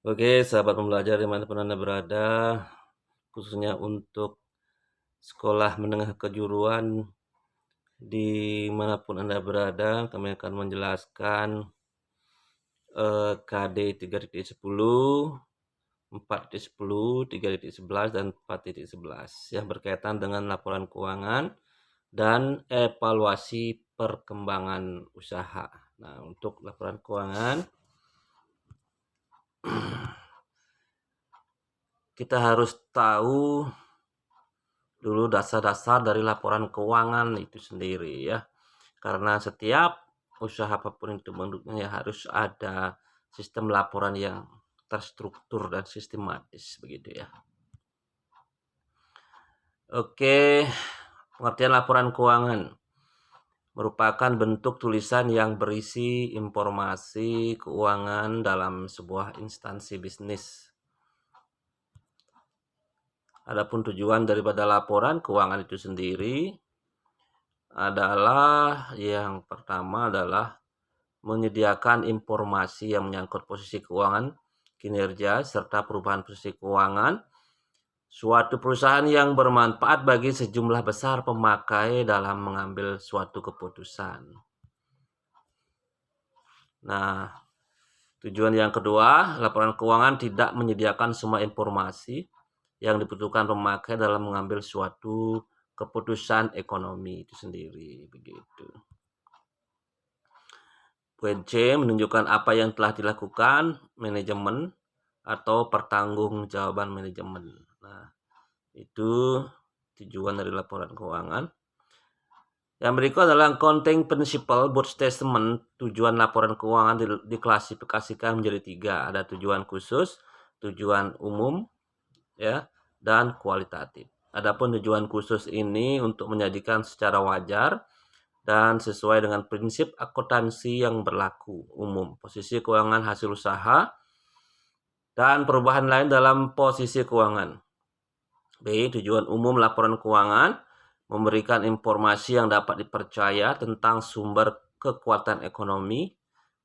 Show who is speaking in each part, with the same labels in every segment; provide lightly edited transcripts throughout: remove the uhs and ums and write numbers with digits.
Speaker 1: Oke, sahabat pembelajar dimanapun Anda berada, khususnya untuk sekolah menengah kejuruan dimanapun Anda berada, kami akan menjelaskan KD 3.10, 4.10, 3.11, dan 4.11 yang berkaitan dengan laporan keuangan dan evaluasi perkembangan usaha. Nah, untuk laporan keuangan, kita harus tahu dulu dasar-dasar dari laporan keuangan itu sendiri ya. Karena setiap usaha apapun itu bentuknya ya harus ada sistem laporan yang terstruktur dan sistematis begitu ya. Oke, pengertian laporan keuangan merupakan bentuk tulisan yang berisi informasi keuangan dalam sebuah instansi bisnis. Adapun tujuan daripada laporan keuangan itu sendiri adalah yang pertama adalah menyediakan informasi yang menyangkut posisi keuangan, kinerja, serta perubahan posisi keuangan suatu perusahaan yang bermanfaat bagi sejumlah besar pemakai dalam mengambil suatu keputusan. Nah, tujuan yang kedua, laporan keuangan tidak menyediakan semua informasi yang dibutuhkan pemakai dalam mengambil suatu keputusan ekonomi itu sendiri, begitu. Poin C menunjukkan apa yang telah dilakukan manajemen atau pertanggungjawaban manajemen. Nah, itu tujuan dari laporan keuangan. Yang berikut adalah accounting principle board statement. Tujuan laporan keuangan diklasifikasikan menjadi 3. Ada tujuan khusus, tujuan umum, ya, dan kualitatif. Adapun tujuan khusus ini untuk menjadikan secara wajar dan sesuai dengan prinsip akuntansi yang berlaku umum, posisi keuangan hasil usaha, dan perubahan lain dalam posisi keuangan. B. Tujuan umum laporan keuangan memberikan informasi yang dapat dipercaya tentang sumber kekuatan ekonomi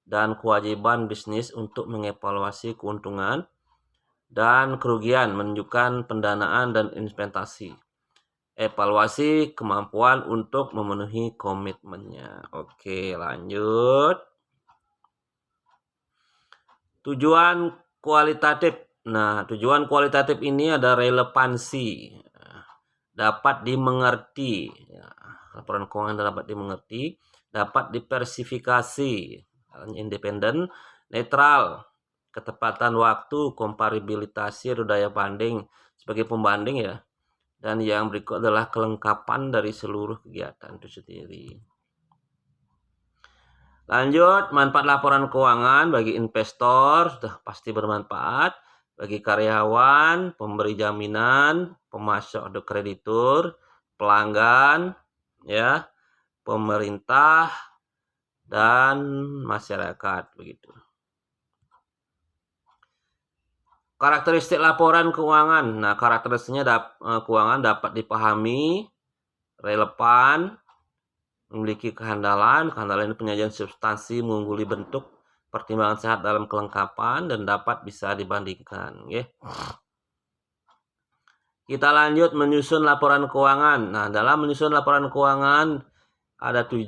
Speaker 1: dan kewajiban bisnis untuk mengevaluasi keuntungan dan kerugian, menunjukkan pendanaan dan investasi. Evaluasi kemampuan untuk memenuhi komitmennya. Oke, lanjut. Tujuan kualitatif. Nah, tujuan kualitatif ini ada relevansi, dapat dimengerti. Ya, laporan keuangan dapat dimengerti, dapat diversifikasi, independen, netral, ketepatan waktu, komparabilitas atau daya banding sebagai pembanding ya. Dan yang berikut adalah kelengkapan dari seluruh kegiatan itu sendiri. Lanjut, manfaat laporan keuangan bagi investor sudah pasti bermanfaat, bagi karyawan, pemberi jaminan, pemasok atau kreditur, pelanggan, ya, pemerintah, dan masyarakat begitu. Karakteristik laporan keuangan. Nah, karakteristiknya keuangan dapat dipahami, relevan, memiliki kehandalan ini penyajian substansi mengungguli bentuk, pertimbangan sehat dalam kelengkapan, dan dapat bisa dibandingkan. Okay. Kita lanjut menyusun laporan keuangan. Nah, dalam menyusun laporan keuangan ada 7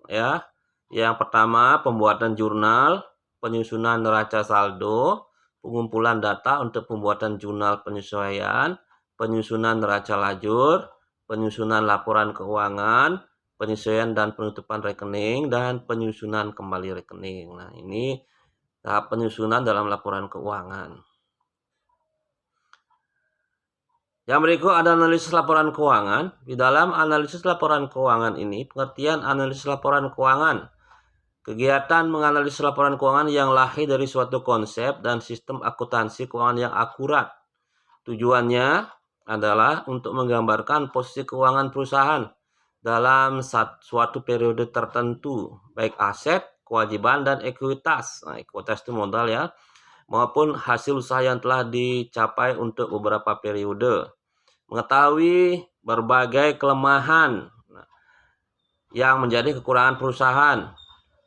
Speaker 1: ya. Yang pertama, pembuatan jurnal, penyusunan neraca saldo, pengumpulan data untuk pembuatan jurnal penyesuaian, penyusunan neraca lajur, penyusunan laporan keuangan, penyesuaian dan penutupan rekening, dan penyusunan kembali rekening. Nah, ini tahap penyusunan dalam laporan keuangan. Yang berikut ada analisis laporan keuangan. Di dalam analisis laporan keuangan ini, pengertian analisis laporan keuangan. Kegiatan menganalisis laporan keuangan yang lahir dari suatu konsep dan sistem akuntansi keuangan yang akurat. Tujuannya adalah untuk menggambarkan posisi keuangan perusahaan dalam suatu periode tertentu, baik aset, kewajiban, dan ekuitas. Nah, ekuitas itu modal ya, maupun hasil usaha yang telah dicapai untuk beberapa periode. Mengetahui berbagai kelemahan yang menjadi kekurangan perusahaan,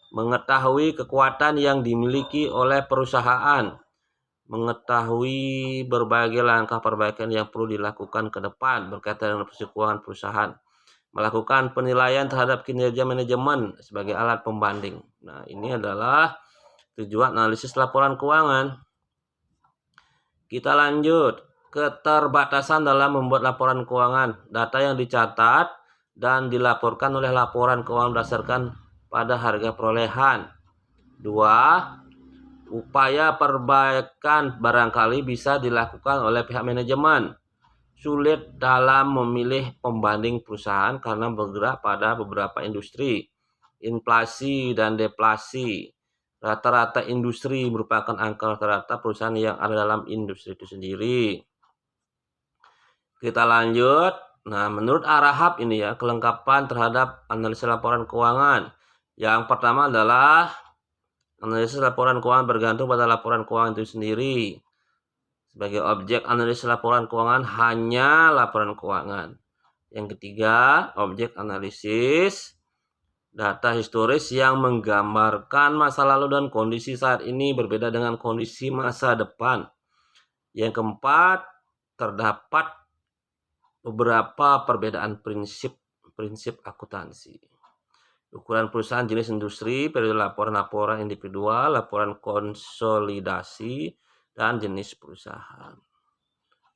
Speaker 1: mengetahui kekuatan yang dimiliki oleh perusahaan, mengetahui berbagai langkah perbaikan yang perlu dilakukan ke depan berkaitan dengan keuangan perusahaan, melakukan penilaian terhadap kinerja manajemen sebagai alat pembanding. Nah, ini adalah tujuan analisis laporan keuangan. Kita lanjut, keterbatasan dalam membuat laporan keuangan. Data yang dicatat dan dilaporkan oleh laporan keuangan berdasarkan pada harga perolehan. 2. Upaya perbaikan barangkali bisa dilakukan oleh pihak manajemen. Sulit dalam memilih pembanding perusahaan karena bergerak pada beberapa industri. Inflasi dan deflasi. Rata-rata industri merupakan angka rata-rata perusahaan yang ada dalam industri itu sendiri. Kita lanjut. Nah, menurut Arahap ini ya, kelengkapan terhadap analisis laporan keuangan. Yang pertama adalah analisis laporan keuangan bergantung pada laporan keuangan itu sendiri. Sebagai objek analisis laporan keuangan hanya laporan keuangan. Yang ketiga, objek analisis data historis yang menggambarkan masa lalu dan kondisi saat ini berbeda dengan kondisi masa depan. Yang keempat, terdapat beberapa perbedaan prinsip akuntansi. Ukuran perusahaan, jenis industri, periode laporan individual, laporan konsolidasi, dan jenis perusahaan.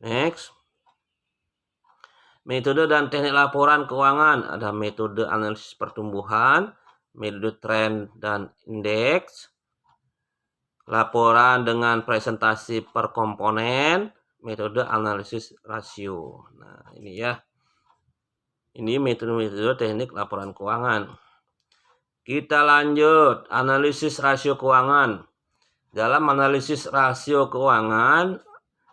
Speaker 1: Next. Metode dan teknik laporan keuangan. Ada metode analisis pertumbuhan, metode tren dan indeks, laporan dengan presentasi per komponen, metode analisis rasio. Nah, ini ya. Ini metode-metode teknik laporan keuangan. Kita lanjut, analisis rasio keuangan. Dalam analisis rasio keuangan,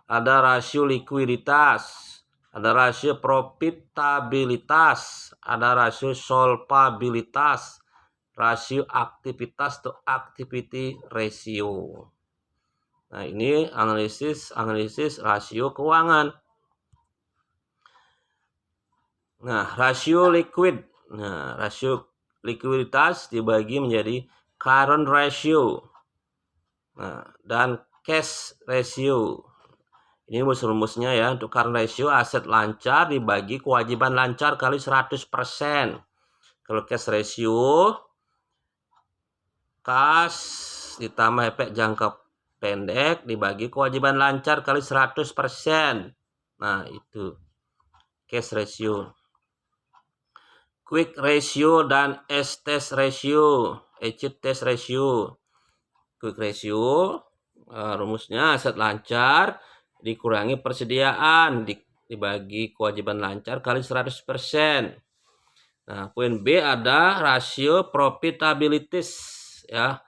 Speaker 1: ada rasio likuiditas, ada rasio profitabilitas, ada rasio solvabilitas, rasio aktivitas atau activity ratio. Nah, ini analisis rasio keuangan. Nah, rasio liquid. Nah, rasio likuiditas dibagi menjadi current ratio. Nah, dan cash ratio. Ini rumus-rumusnya ya. Untuk current ratio, aset lancar dibagi kewajiban lancar kali 100%. Kalau cash ratio, kas ditambah efek jangka pendek dibagi kewajiban lancar kali 100%. Nah, itu cash ratio. Quick ratio dan test ratio. Test ratio. Quick ratio, rumusnya aset lancar dikurangi persediaan dibagi kewajiban lancar kali 100%. Nah, poin B ada rasio profitabilitas ya.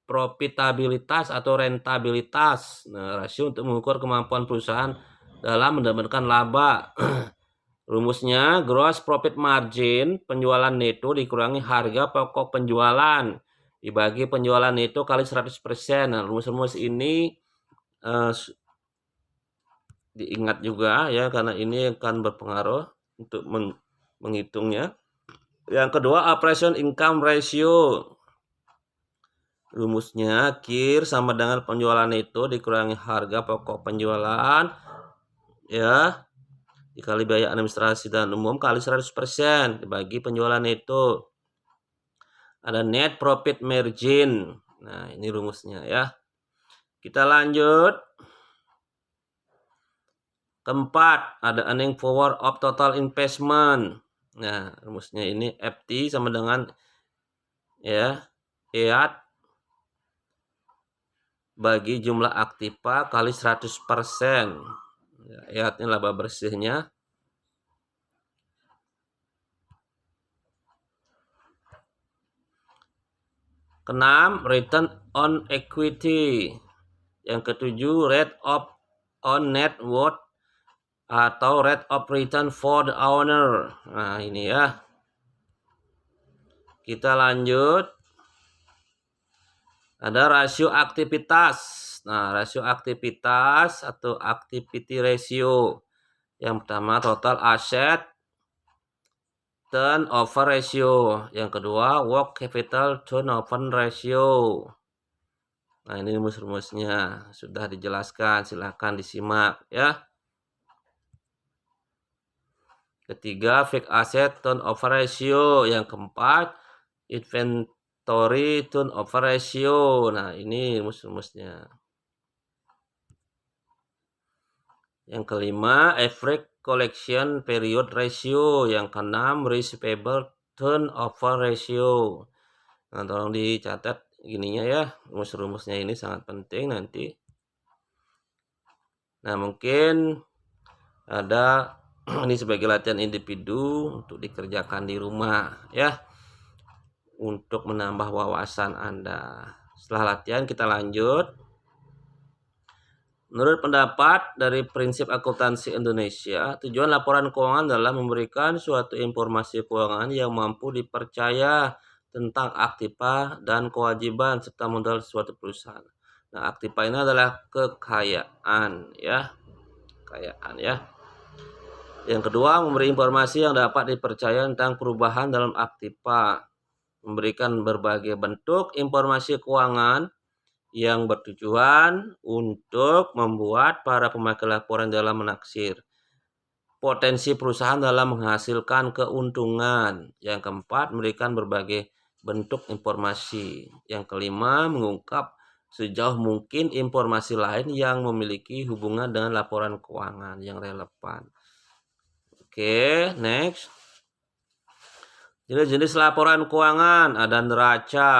Speaker 1: Profitabilitas atau rentabilitas. Nah, rasio untuk mengukur kemampuan perusahaan dalam mendapatkan laba. Rumusnya gross profit margin, penjualan neto dikurangi harga pokok penjualan dibagi penjualan neto kali 100%. Nah, rumus-rumus ini diingat juga ya, karena ini akan berpengaruh untuk menghitungnya. Yang kedua, operation income ratio. Rumusnya KIR sama dengan penjualan neto dikurangi harga pokok penjualan ya dikali biaya administrasi dan umum kali 100% dibagi penjualan neto. Ada net profit margin. Nah, ini rumusnya ya. Kita lanjut. Keempat, ada earning power of total investment. Nah, rumusnya ini FT sama dengan ya EAT bagi jumlah aktiva kali 100%. Ya, EAT-nya laba bersihnya. Keenam, return on equity. Yang ketujuh, rate of on net worth atau rate of return for the owner. Nah, ini ya. Kita lanjut. Ada rasio aktivitas. Nah, rasio aktivitas atau activity ratio. Yang pertama, total asset turnover ratio. Yang kedua, work capital turnover ratio. Nah, ini rumus-rumusnya sudah dijelaskan, silahkan disimak ya. Ketiga, fixed asset turnover ratio. Yang keempat, inventory turnover ratio. Nah, ini rumus-rumusnya. Yang kelima, average collection period ratio. Yang keenam, receivable turnover ratio. Nah, tolong dicatat gininya ya, rumus-rumusnya ini sangat penting nanti. Nah, mungkin ada ini sebagai latihan individu untuk dikerjakan di rumah ya, untuk menambah wawasan Anda. Setelah latihan kita lanjut. Menurut pendapat dari prinsip akuntansi Indonesia, tujuan laporan keuangan adalah memberikan suatu informasi keuangan yang mampu dipercaya tentang aktiva dan kewajiban serta modal suatu perusahaan. Nah, aktiva ini adalah kekayaan ya. Kekayaan ya. Yang kedua, memberi informasi yang dapat dipercaya tentang perubahan dalam aktiva. Memberikan berbagai bentuk informasi keuangan yang bertujuan untuk membuat para pemakai laporan dalam menaksir potensi perusahaan dalam menghasilkan keuntungan. Yang keempat, memberikan berbagai bentuk informasi. Yang kelima, mengungkap sejauh mungkin informasi lain yang memiliki hubungan dengan laporan keuangan yang relevan. Oke, next. Jenis-jenis laporan keuangan ada neraca.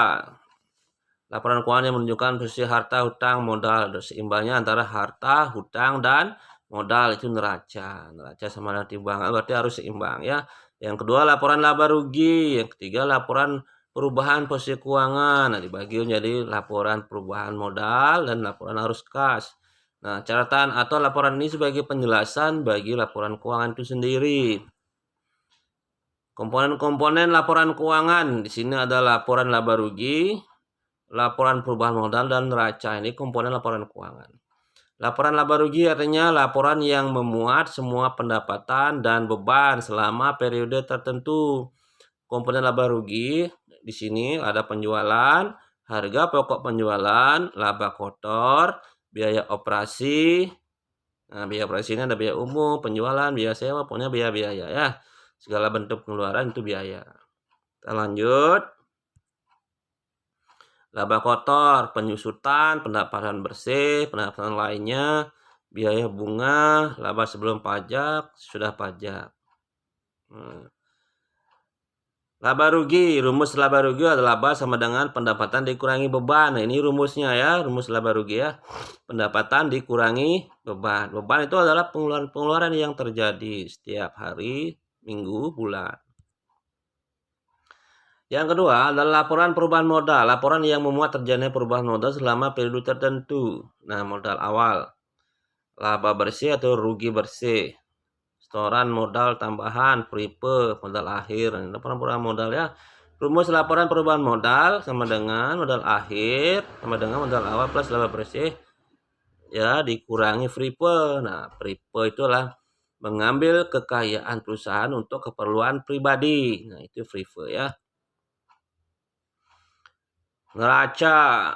Speaker 1: Laporan keuangan yang menunjukkan posisi harta, hutang, modal. Seimbangnya antara harta, hutang, dan modal itu neraca. Neraca sama dengan timbangan berarti harus seimbang ya. Yang kedua, laporan laba rugi. Yang ketiga, laporan perubahan posisi keuangan. Nah, dibagi menjadi laporan perubahan modal dan laporan arus kas. Nah, catatan atau laporan ini sebagai penjelasan bagi laporan keuangan itu sendiri. Komponen-komponen laporan keuangan di sini ada laporan laba rugi, laporan perubahan modal, dan neraca. Ini komponen laporan keuangan. Laporan laba rugi artinya laporan yang memuat semua pendapatan dan beban selama periode tertentu. Komponen laba rugi di sini ada penjualan, harga pokok penjualan, laba kotor, biaya operasi. Nah, biaya operasi ini ada biaya umum, penjualan, biaya sewa, pokoknya biaya-biaya ya. Segala bentuk pengeluaran itu biaya. Kita lanjut. Laba kotor, penyusutan, pendapatan bersih, pendapatan lainnya, biaya bunga, laba sebelum pajak, sudah pajak. Laba rugi, rumus laba rugi adalah laba sama dengan pendapatan dikurangi beban. Nah, ini rumusnya ya, rumus laba rugi ya. Pendapatan dikurangi beban. Beban itu adalah pengeluaran-pengeluaran yang terjadi setiap hari, minggu, bulan. Yang kedua adalah laporan perubahan modal. Laporan yang memuat terjadinya perubahan modal selama periode tertentu. Nah, modal awal, laba bersih atau rugi bersih, setoran modal tambahan, pripe, modal akhir. Nah, laporan perubahan modal ya. Rumus laporan perubahan modal sama dengan modal akhir sama dengan modal awal plus laba bersih ya dikurangi pripe. Nah, pripe itulah mengambil kekayaan perusahaan untuk keperluan pribadi. Nah, itu pripe ya. Neraca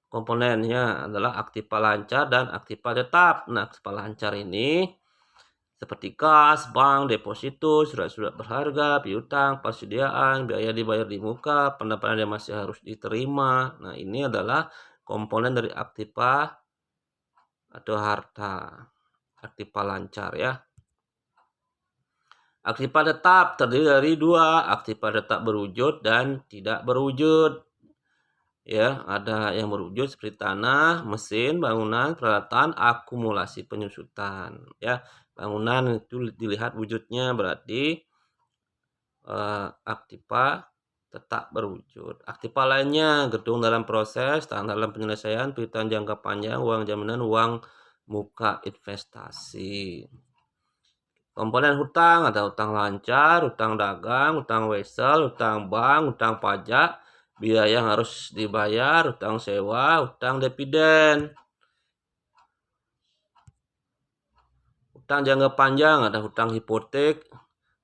Speaker 1: komponennya adalah aktiva lancar dan aktiva tetap. Nah, aktiva lancar ini seperti kas, bank, deposito, surat-surat berharga, piutang, persediaan, biaya dibayar di muka, pendapatan yang masih harus diterima. Nah, ini adalah komponen dari aktiva atau harta. Aktiva lancar ya. Aktiva tetap terdiri dari dua, aktiva tetap berwujud dan tidak berwujud. Ya, ada yang berwujud seperti tanah, mesin, bangunan, peralatan, akumulasi penyusutan. Ya, bangunan itu dilihat wujudnya berarti aktiva tetap berwujud. Aktiva lainnya gedung dalam proses, tanah dalam penyelesaian, piutang jangka panjang, uang jaminan, uang muka investasi. Komponen hutang ada hutang lancar, hutang dagang, hutang wesel, hutang bank, hutang pajak, biaya yang harus dibayar, hutang sewa, hutang dividen. Hutang jangka panjang ada hutang hipotek,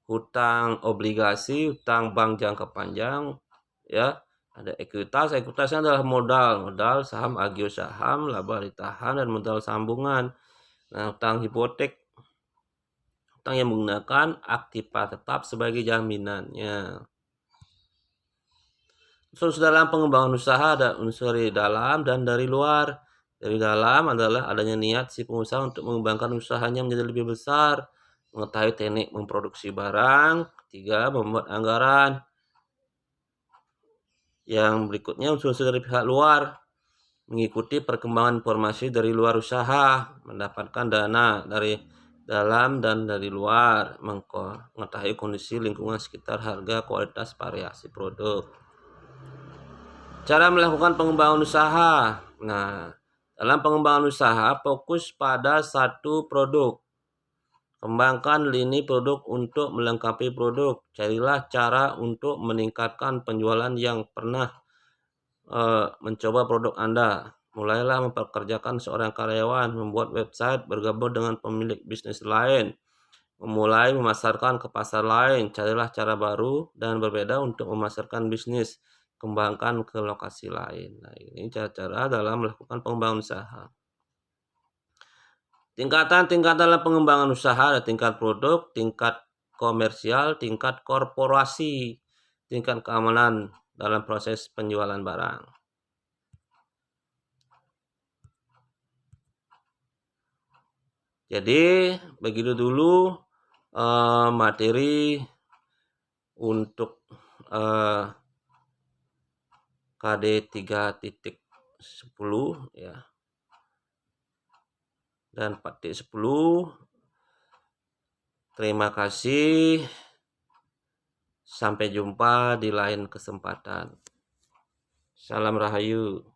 Speaker 1: hutang obligasi, hutang bank jangka panjang, ya, Ada ekuitas, ekuitasnya adalah modal saham, agio saham, laba ditahan, dan modal sambungan. Nah, utang hipotek, utang yang menggunakan aktiva tetap sebagai jaminannya. Unsur dalam pengembangan usaha ada unsur dari dalam dan dari luar. Dari dalam adalah adanya niat si pengusaha untuk mengembangkan usahanya menjadi lebih besar, mengetahui teknik memproduksi barang. Ketiga, membuat anggaran. Yang berikutnya unsur dari pihak luar, mengikuti perkembangan informasi dari luar usaha, mendapatkan dana dari dalam dan dari luar, mengetahui kondisi lingkungan sekitar, harga, kualitas, variasi produk. Cara melakukan pengembangan usaha. Nah, dalam pengembangan usaha fokus pada satu produk. Kembangkan lini produk untuk melengkapi produk. Carilah cara untuk meningkatkan penjualan yang pernah mencoba produk Anda. Mulailah mempekerjakan seorang karyawan, membuat website, bergabung dengan pemilik bisnis lain, memulai memasarkan ke pasar lain. Carilah cara baru dan berbeda untuk memasarkan bisnis. Kembangkan ke lokasi lain. Nah, ini cara-cara dalam melakukan pengembangan usaha. Tingkatan-tingkatan dalam pengembangan usaha ada tingkat produk, tingkat komersial, tingkat korporasi, tingkat keamanan dalam proses penjualan barang. Jadi begitu dulu materi untuk KD 3.10 ya, dan 4.10. Terima kasih. Sampai jumpa di lain kesempatan. Salam Rahayu.